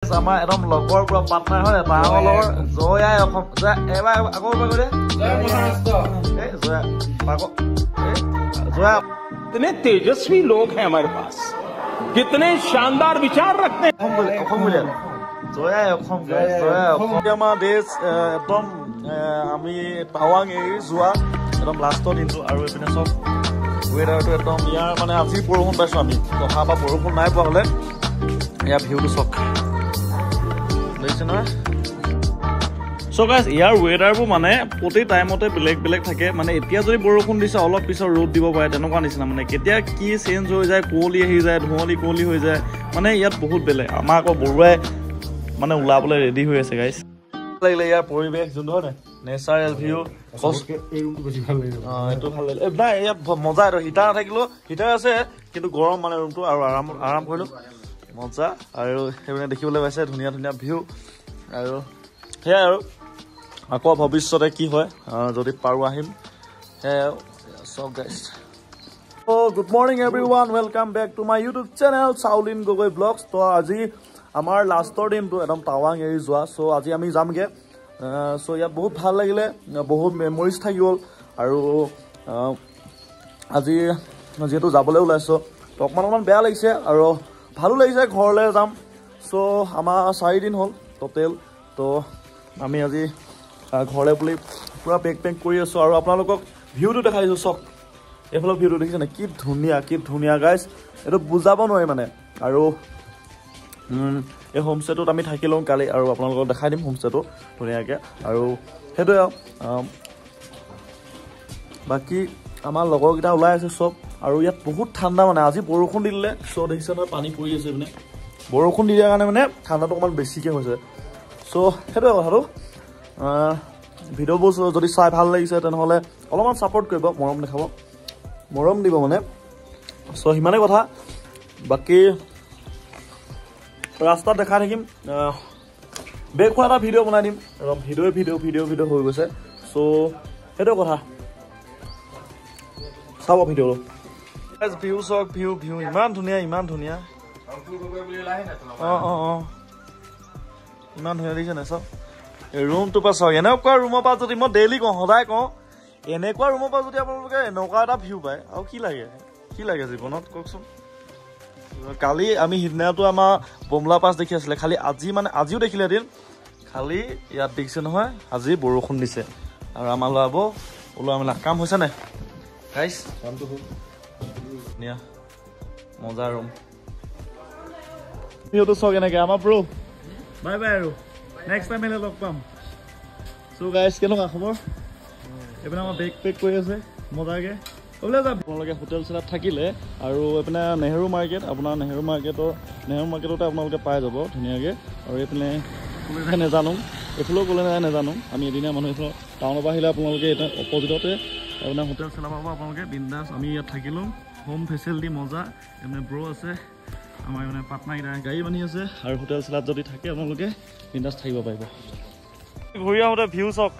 আমাৰ একদম লগৰ পুৰা পাৰ্টনাৰ হয় তাৰ লগৰ জয়াই অসম এবাৰ আকৌ এবাৰ কৈ দে जया इतने तेजस्वी लोग हैं हमारे पास, कितने शानदार विचार रखते हैं। जया আমাৰ দেশ একদম আমি টাৱাং এৰি যোৱা একদম লাষ্টৰ দিনটো আৰু এইপিনে চব ৱেডাৰটো একদম ইয়াৰ মানে আজি বৰষুণ পাইছোঁ আমি অহা বা বৰষুণ নাই পোৱা হ'লে ইয়াৰ ভিউটো চক দেখিছে নহয়। চ' গাইজ ইয়াৰ ৱেডাৰবোৰ মানে প্ৰতি টাইমতে বেলেগ বেলেগ থাকে মানে এতিয়া যদি বৰষুণ দিছে অলপ পিছত ৰ'দ দিব পাৰে তেনেকুৱা নিচিনা মানে কেতিয়া কি চেঞ্জ হৈ যায় কুঁৱলী আহি যায় ধুঁৱলী কুঁৱলী হৈ যায় মানে ইয়াত বহুত বেলেগ। আমাৰ আকৌ বৰুৱাই মানে ওলাবলৈ ৰেডি হৈ আছে গাইজ। লাগিলে ইয়াৰ পৰিৱেশ যোনটো হয় নাই নেচাৰেল ভিউ এইটো ভাল লাগিলে নাই ইয়াত মজা এইটো হিটাৰ নাথাকিলেও হিটাৰ আছে কিন্তু গৰম মানে ৰুমটো আৰু আৰাম কৰিলোঁ মজা আৰু সেইপিনে দেখিবলৈ পাইছে ধুনীয়া ধুনীয়া ভিউ আৰু সেয়াই আৰু আকৌ ভৱিষ্যতে কি হয় যদি পাৰোঁ আহিম সেয়াই চব guys. Good morning everyone welcome back to my YouTube channel Chaulin Gogoi vlogs. তো আজি আমাৰ লাষ্টৰ দিনটো একদম টাৱাং এৰি যোৱা চ' আজি আমি যামগৈ। চ' ইয়াত বহুত ভাল লাগিলে বহুত মেমৰিজ থাকি গ'ল আৰু আজি যিহেতু যাবলৈ ওলাইছোঁ তো অকণমান বেয়া লাগিছে আৰু ভালো লাগিছে ঘৰলৈ যাম। চ' আমাৰ 4 দিন হ'ল টোটেল তো আমি আজি ঘৰলৈ বুলি পূৰা পেক কৰি আছোঁ আৰু আপোনালোকক ভিউটো দেখাই দিছোঁ চক এইফালৰ ভিউটো দেখিছে নাই কি ধুনীয়া গাইজ এইটো বুজাব নোৱাৰি মানে। আৰু এই হোমষ্টেটোত আমি থাকি লওঁ কালি আৰু আপোনালোকক দেখাই দিম হোমষ্টেটো ধুনীয়াকৈ আৰু সেইটোৱে বাকী আমাৰ লগৰকেইটা ওলাই আছে চব আৰু ইয়াত বহুত ঠাণ্ডা মানে আজি বৰষুণ দি দিলে চ' দেখিছে নহয় পানী পৰি আছে মানে বৰষুণ দি দিয়াৰ কাৰণে মানে ঠাণ্ডাটো অকণমান বেছিকৈ হৈছে। চ' সেইটোৱে কথাটো ভিডিঅ'বোৰ যদি চাই ভাল লাগিছে তেনেহ'লে অলপমান ছাপোৰ্ট কৰিব মৰম দিব মানে। চ' সিমানেই কথা বাকী ৰাস্তাত দেখাই থাকিম বেগ খোৱা এটা ভিডিঅ' বনাই দিম একদম ভিডিঅ' হৈ গৈছে। চ' সেইটোৱে কথা চাব ভিডিঅ'টো ভিউ চক ভিউ ইমান ধুনীয়া ইমান ধুনীয়া দেখিছে নাই চব এই ৰুমটোৰ পৰা চাওক এনেকুৱা ৰুমৰ পৰা যদি মই ডেইলি কওঁ সদায় কওঁ এনেকুৱা ৰুমৰ পৰা যদি আপোনালোকে এনেকুৱা এটা ভিউ পায় আৰু কি লাগে জীৱনত কওকচোন। কালি আমি সিদিনাটো আমাৰ বমলা পাছ দেখি আছিলে খালি আজিও দেখিলে এদিন খালি ইয়াত দেখিছে নহয় আজি বৰষুণ দিছে আৰু আমাৰ ওলোৱা মেলা কাম হৈছে নাই গাইজ কামটো ধুনীয়া মজা ৰুম ভিউটো চাওক এনেকৈ আমাৰ ব্ৰ বাই বাই আৰু নেক্সট টাইম আহিলে লগ পাম। চ' গাইজ কেনেকুৱা খবৰ এইপিনে আমাৰ বেগ পেক কৰি আছে মজাকৈ ওলাই যাম আপোনালোকে হোটেল চেলাত থাকিলে আৰু এইপিনে নেহেৰু মাৰ্কেটতে আপোনালোকে পাই যাব ধুনীয়াকৈ। আৰু এইপিনে নেজানো এইফালেও গ'লে নেজানো আমি এদিনীয়া মানুহ এইফালে টাউনৰ পৰা আহিলে আপোনালোকে এতিয়া অপজিটতে আপোনাৰ হোটেল চেলা পাব আপোনালোকে বিন্দাছ আমি ইয়াত থাকিলোঁ হোম ফেচিলিটি মজা এইপিনে ব্ৰ আছে আমাৰ মানে পাৰ্টনাৰকেইটা গাড়ী বান্ধি আছে আৰু হোটেল চেলাত যদি থাকে আপোনালোকে বিন্দাছ থাকিব পাৰিব। ঘূৰি আহোঁতে ভিউ চক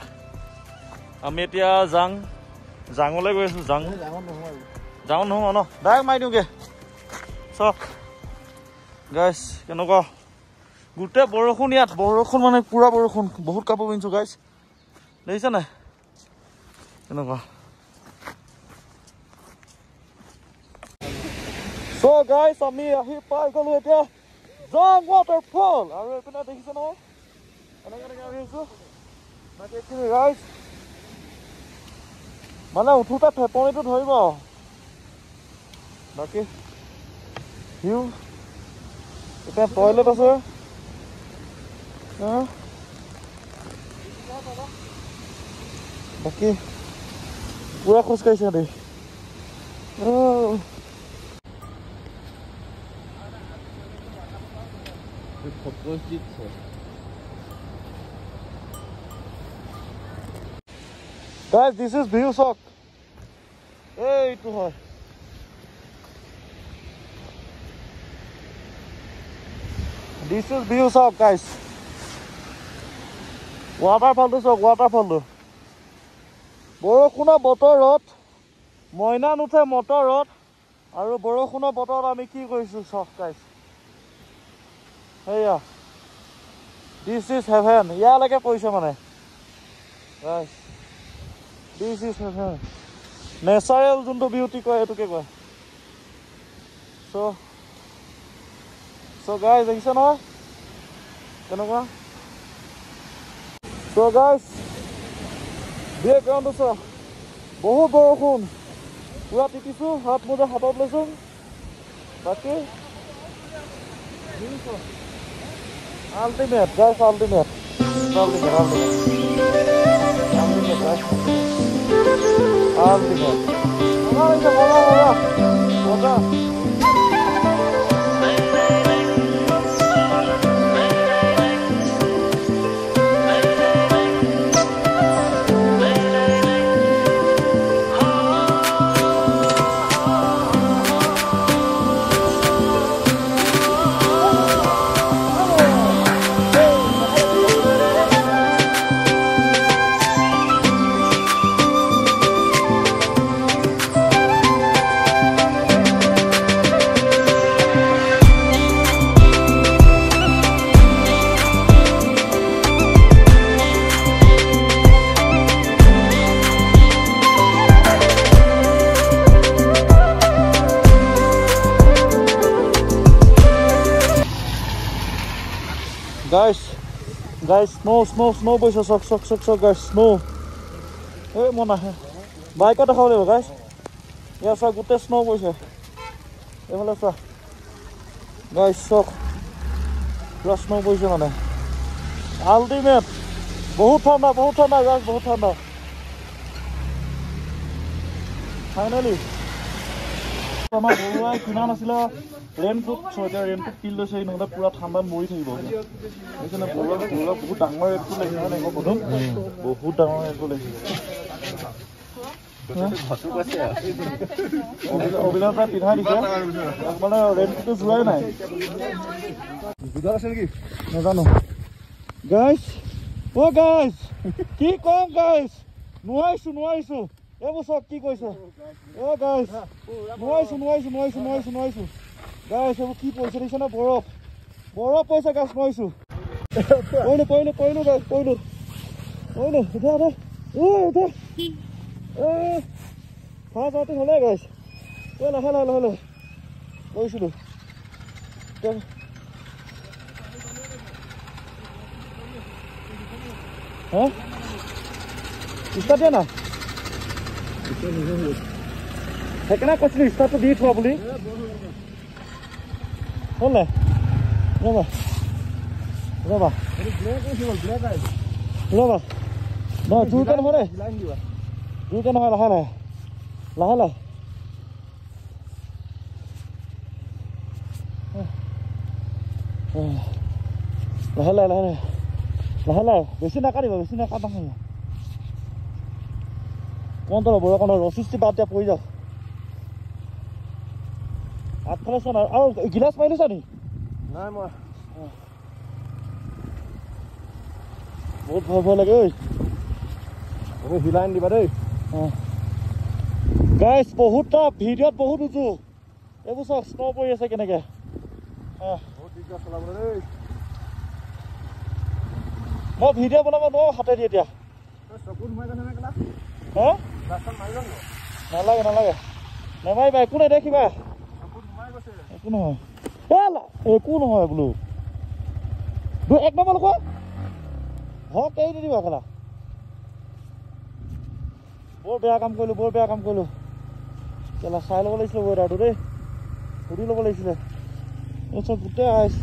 আমি এতিয়া জাঙলৈ গৈ আছোঁ জাঙ নহয় ন ডাইৰেক্ট মাৰি দিওঁগৈ চক গাইজ কেনেকুৱা গোটেই বৰষুণ ইয়াত বৰষুণ মানে পূৰা বৰষুণ বহুত কাপোৰ পিন্ধিছোঁ গাইজ দেখিছে নাই কেনেকুৱা। চ' গাইজ আমি আহি পাই গ'লোঁ এতিয়া জাং ৱাটাৰফল আৰু এইপিনে দেখিছে নহয় এনেকৈ আহি আছোঁ বাকী এইখিনি গাইজ মানে উঠোতে ফেপনিটো ধৰিব বাকী ভিউ এতিয়া টয়লেট আছে বাকী পুৰা খোজকাঢ়িছে দেই Guys, this is view sock. এইটো হয় this is view sock guys. ৱাটাৰফলটো চাওক ৱাটাৰফলটো বৰষুণৰ বতৰত মইনা নুঠে মটৰত আৰু বৰষুণৰ বতৰত আমি কি কৰিছোঁ চাওক গাইজ সেয়া This is heaven. ইয়ালৈকে পৰিছে মানে guys. This is heaven. Natural যোনটো বিউটি কয় এইটোকে কয় so guys দেখিছে নহয় কেনেকুৱা so guys বেকগ্ৰাউণ্ডটো চোৱা বহুত বৰষুণ পুৰা তিতিছোঁ হাত মোজা হাতত লৈছোঁ বাকী ultimate guys ultimate মজা guys snow boys sok guys snow mona hai bike ta khawle guys ya sa gute snow boys hai ehola sa guys sok plus snow boys mane ultimate bahut thanda guys bahut thanda finally আমাৰ বৰুৱাই কিনা নাছিল raincoat চৰকাৰে raincoat কিল লৈছে নহ'লে পুৰা ঠাণ্ডাত মৰি থাকিব সেইকাৰণে বৰুৱা বহুত ডাঙৰ ৰেইনকোট লাগিছে মানে প্ৰথম বহুত ডাঙৰ ৰেইনকোট লাগিছে অভিলাষে পিন্ধাই দিছে মানে ৰেইনকোটটো যোৱাই নাই নাজানো গাইজ গাইজ কি কম গাইজ নোৱাৰিছো এইবোৰ চব কি কৈছে গাইজ নোৱাৰিছো গাইজ এইবোৰ কি পৰিছে দেখিছে ন বৰফ পৰিছে গাইজ নোৱাৰিছো পৰিলো গাইজ পৰিলো যাওঁতে হ'লে গাইজ লাহে কৰিছিলো হা ষ্টাৰ্ট দিয়া না সেইকাৰণে কৈছিলো ষ্টাৰ্টটো দি থোৱা বুলি হ'ল নাই ৰ'বা নহয় জোৰকে নহয় দেই জোৰকে নহয় লাহে বেছি নাকাটিব নহয় কোনটো বৰষুণৰ ৰচিষ্টি বাদ দিয়া পৰি যাওক আগফালে চোন আৰু গিলাচ মাৰি লৈছা নি নাই মই বহুত ভয় লাগে ঐ হিলাই দিবা দেই গাইজ বহুত টাপ ভিডিঅ'ত বহুত উঠো এইবোৰ চব স্ন' পৰি আছে কেনেকে বহুত দিগদাৰ চলাবলৈ দেই মই ভিডিঅ' বনাব নোৱাৰো হাতেদি এতিয়া নালাগে নেমাৰিবা একো নেদেখিবা একো নহয় বোলো 1 নম্বৰ লোক এৰি নিদিবা খেলা বৰ বেয়া কাম কৰিলো কেলা চাই ল'ব লাগিছিলে ৱেডাৰটো দেই সুধি ল'ব লাগিছিলে এই চব গোটেই আইচ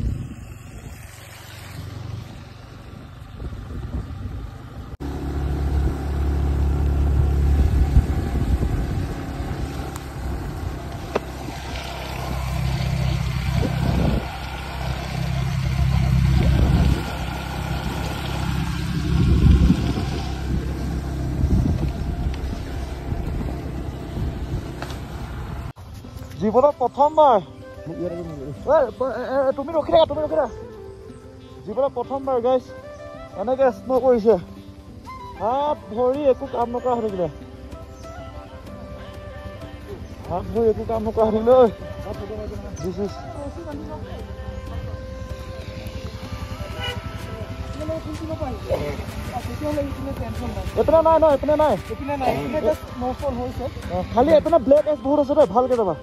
জীৱনত প্ৰথমবাৰ তুমি ৰখি থাকা জীৱনত প্ৰথমবাৰ গাইজ এনেকে স্ন' কৰিছে হাত ভৰি একো কাম নকৰা হৈ থাকিলে इतना ना इतना ना खाली इतना ब्लैक एस बहुत আছে ভাই ভালকে দাবা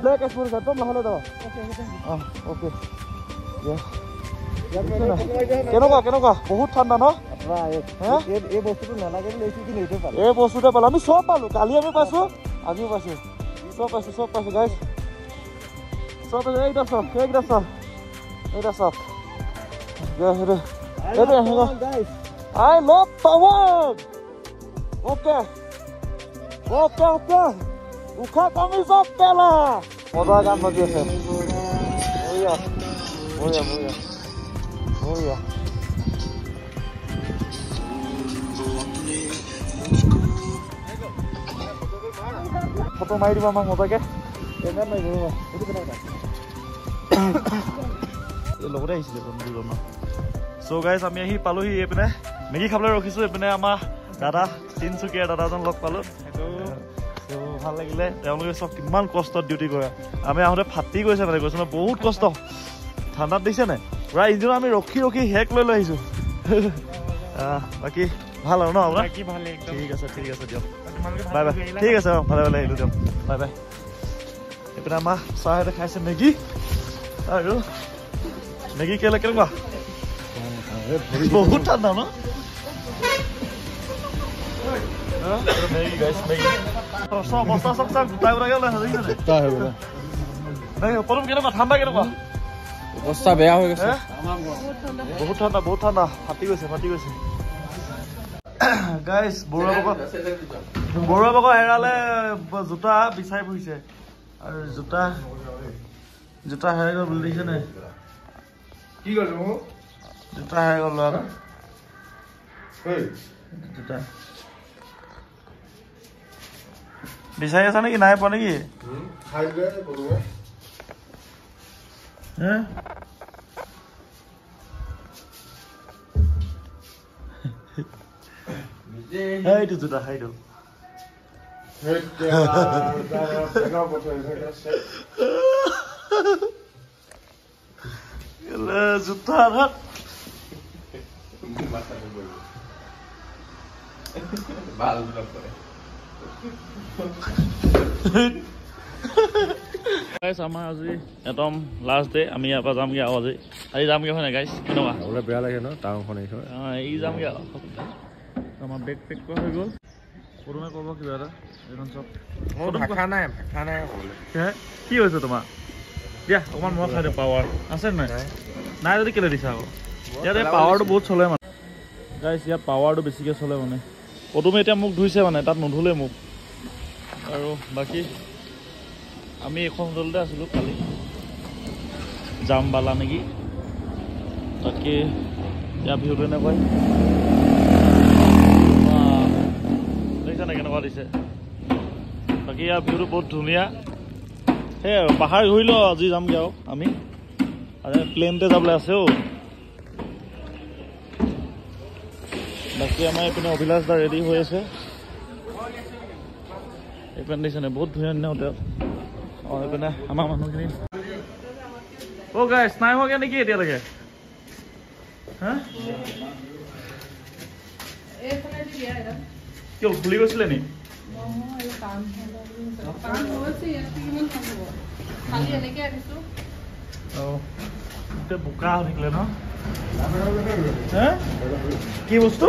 ব্লैक एस বহুত একদম লাহলে দাবা ওকে কেনেকুৱা বহুত ঠাণ্ডা ন এই বস্তুটো নালাগে লৈছো কি নেইতে পালো এই বস্তুটো পালো আমি সব পালো কালি আমি পাইছো আজিও পাইছো সব পাইছো গাইস সব এইটা সব guys I love power okay uka kami sab pela moda gan baji ase oya photo mari diba mak moda ke enar nai diba etu kena ta e logore aisile bondhu no So guys, আমি আহি পালোহি এপিনে Maggi খাবলৈ ৰখিছো এপিনে আমাৰ দাদা তিনচুকীয়া দাদাজন লগ পালো তো ভাল লাগিলে তেওঁলোকে সব কিমান কষ্ট ডিউটি কৰে আমি আহোতে ফাটি গৈছে মানে কৈছো বহুত কষ্ট ঠাণ্ডাত দিছে নে পুৰা ইঞ্জিন আমি ৰখি হেক লৈ আহিছো বাকি ভাল আৰু ন আপোনাৰ কি ভাল একদম ঠিক আছে দিয়ক বাই বাই ঠিক আছে ভালে আহিলো দিয়ক বাই এপিনে আমাৰ চাহেতে খাইছে মেগি আৰু মেগি কেনেকুৱা बहुत ठंडा ना मैगी गाइस मैगी सब बस्ता सब गुटाई उड़ा गेल है गुटा है बोला नहीं परम केना ठंडा केना बस्ता बेया हो गेছে बहुत ठंडा फाटी গৈছে गाइस বৰুৱা বক হেৰালে জুতা বিচাই ফুৰিছে আৰু জুতা হেৰাই গল বুলি দিছে নে কি কৰিছো জুতা হেৰাই গ'ল আৰু জুতা বিচাৰি আছা নেকি নাই পোৱা নেকি এইটো জুতা সেইটো জুতা হাত আমাৰ আজি একদম লাষ্ট ডে আমি ইয়াৰ পৰা যামগে আৰু আজি যামগে হয় নাই গাইছ কেনেকুৱা বেয়া লাগে ন টাউনখন এই যামগে আমাৰ বেগ পেক কৰা হৈ গ'ল সৰুমে ক'ব কিবা এটা কি হৈছে তোমাৰ দিয়া অকণমান মই খাই দিওঁ পাৱাৰ আছে নাই যদি কেলে দিছা আকৌ ইয়াত পাৱাৰটো বহুত চলে মানে গাইছ ইয়াত পাৱাৰটো বেছিকৈ চলে মানে পদুমে এতিয়া মোক ধুইছে মানে তাত নুধুলে মোক আৰু বাকী আমি এখন হোটেলতে আছিলোঁ কালি জামবালা নেকি তাকে ইয়াৰ ভিউটো এনেকুৱাই দেখিছা নাই কেনেকুৱা দিছে বাকী ইয়াৰ ভিউটো বহুত ধুনীয়া সেই আৰু পাহাৰ ঘূৰি লওঁ আজি যামগৈ আৰু আমি প্লেনতে যাবলৈ আছে বাকী আমাৰ এইপিনে অভিলাষ দা ৰেডি হৈ আছে এইপিনে দেখিছেনে বহুত ধুনীয়া হোটেল এইপিনে আমাৰ মানুহখিনি গাইছ নাই হোৱাগে নেকি এতিয়ালৈকে কিয় খুলি গৈছিলে নি বোকা হৈ থাকিলে ন কি বস্তু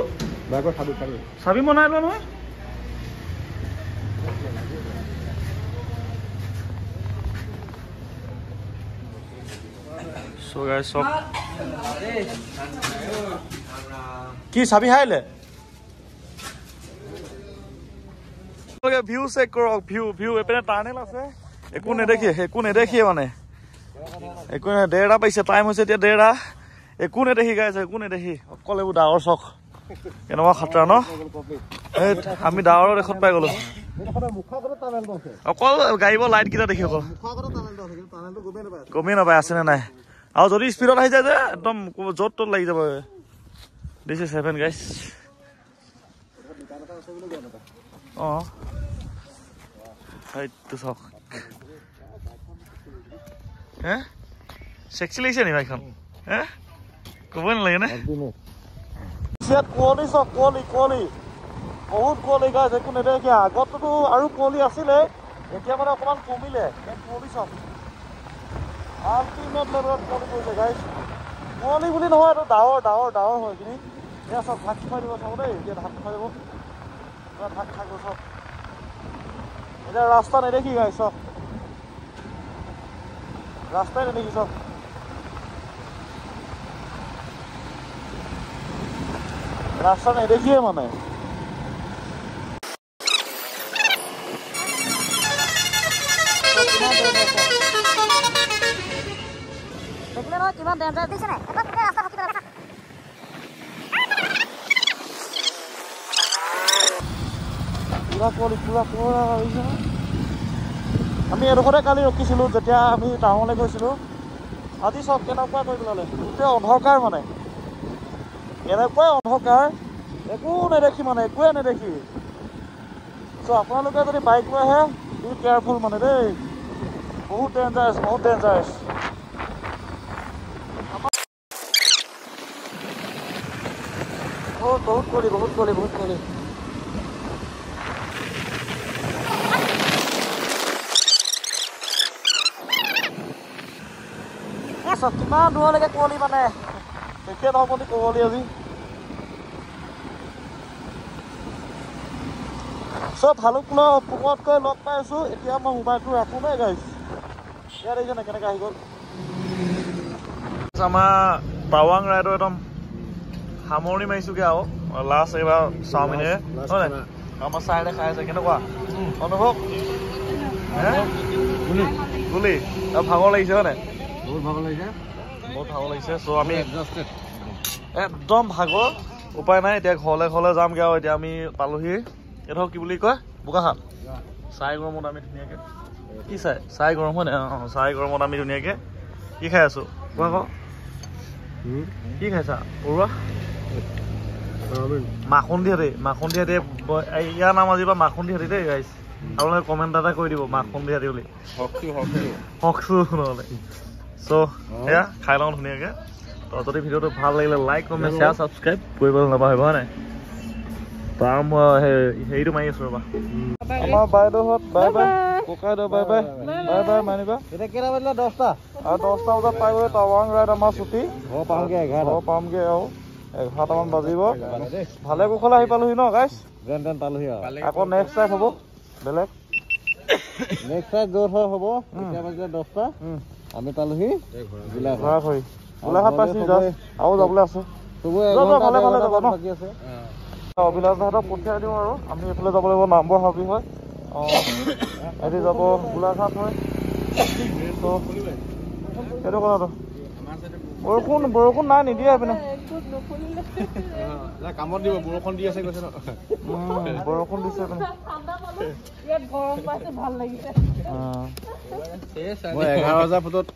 চাবি মনাই লোৱা নহয় কি চাবি হাইলে ভিউ চেক কৰক ভিউ এপিনে টাৰ্নেল আছে একো নেদেখি মানে একো ডেৰটা পাইছে টাইম হৈছে এতিয়া ডেৰটা একো নেদেখি গাইছে একো নেদেখি অকল এইবোৰ ডাৱৰ চক কেনেকুৱা খাতৰা ন আমি ডাৱৰৰ দেশত পাই গলো অকল গাড়ীব লাইট কেইটা দেখি অকল গমেই নাপায় আছেনে নাই আৰু যদি স্পীডত আহি যায় যে একদম য'ত ত'ত লাগি যাব দিছ ইজ হেভেন গাইছ সেইটো চাওক হে চেক্সি লাগিছে নি বাইকখন হে ক'বই নালাগে নে ইয়াত কুঁৱলী চব কুঁৱলী বহুত কুঁৱলী গাইছ একো নেদেখে আগততো আৰু কুঁৱলী আছিলে এতিয়া মানে অকণমান কমিলে কুঁৱলী চব আল্টিমেট লেভেলত কুঁৱলী পৰিছে গাইছ কুঁৱলী বুলি নহয় এইটো ডাৱৰ হয় এইখিনি এয়া চব ঢাক খুৱাই দিব চাব দেই এতিয়া ঢাক খুৱাই দিব ঢাক খাই গ'ল চব এতিয়া ৰাস্তা নেদেখি গাইছ চব ৰাস্তাই নেদেখি চব ৰাস্তা নেদেখিয়ে মানে দেখলে নহয় কিমান ডেঞ্জাৰ দিছে নাই এটা ৰাস্তা কাটি পেলাইছে পুৰা আমি এডোখৰতে কালি ৰখিছিলোঁ যেতিয়া আমি টাউনলৈ গৈছিলোঁ আজি চব কেনেকুৱা কৰি পেলালে গোটেই অন্ধকাৰ মানে এনেকুৱাই অন্ধকাৰ একো নেদেখি মানে একোৱে নেদেখি চ' আপোনালোকে যদি বাইক লৈ আহে বি কেয়াৰফুল মানে দেই বহুত ডেঞ্জাৰাছ বহুত কুঁৱলী চব কিমান দূৰলৈকে কুঁৱলী মানে দেখিয়ে নহ'ব নি কুঁৱলী আজি চব ভালুকপুঙৰ পুঙতকৈ লগ পাই আছোঁ এতিয়া মই মোবাইলটো ৰাখোঁ দেই গাইছ ইয়াত দেখিছে নাই কেনেকৈ আহি গ'ল আমাৰ টাৱাং ৰাইডৰ একদম সামৰণি মাৰিছোঁগৈ আৰু লাষ্ট এইবাৰ চাওমিনে হয় নাই আমাৰ চাইডে খাই আছে কেনেকুৱা অনুভৱ গুলি ভাগৰ লাগিছে হয় নাই বহুত ভাগৰ লাগিছে চ' আমি একদম ভাগৰ উপায় নাই এতিয়া ঘৰলৈ যামগৈ আৰু এতিয়া আমি পালোহি এইটো কি বুলি কয় বোকাখাট চাই গৰমত আমি ধুনীয়াকৈ কি চাই গৰম হয় নাই অঁ চাই গৰমত আমি ধুনীয়াকৈ কি খাই আছোঁ কোৱা আকৌ কি খাইছা পৰুৱা মাখুন্দি হাতী ইয়াৰ নাম আজিৰ পৰা মাখুন্দি হাতী দেই গাইছ আপোনালোকে কমেণ্ট এটা কৰি দিব মাখুন্দি হাতী বুলি হকচু নহ'লে চ' এয়া খাই লওঁ ধুনীয়াকৈ তো যদি ভিডিঅ'টো ভাল লাগিলে লাইক কমেণ্ট শ্বেয়াৰ ছাবস্ক্ৰাইব কৰিবলৈ নাপাহৰিব হয় নাই তাৰ মই হেৰিটো মাৰি আছোঁ ৰ'বা আমাৰ বাইদেউহঁত বাই বাই ককাইদেউ বাই মানিবা এতিয়া কেইটা বাজিলে 10টা আৰু 10টা বজাত পাই গ'লে টাৱাং ৰাইড আমাৰ ছুটি পামগৈ আৰু 11টামান বাজিব ভালে কুশলে আহি পালোহি ন গাইছ যেন পালোহি আকৌ নেক্সট টাইম হ'ব বেলেগ নেক্সট টাইম য'ত হয় হ'ব এতিয়া বাজিলে 10টা আমি পালোহি গোলাঘাট পাইছোঁ আৰু যাবলৈ আছে ভালে যাব ন অভিলাষ দাহঁতক পঠিয়াই দিওঁ আৰু আমি এইফালে যাব লাগিব নামবৰ হাবি হয় এটি যাব গোলাঘাট হয় সেইটো কথাটো বৰষুণ নাই নিদিয়ে এইপিনে কামত দিব বৰষুণ দি আছে কৈছে ন বৰষুণ দিছে এইপিনে 11,000 ফুটত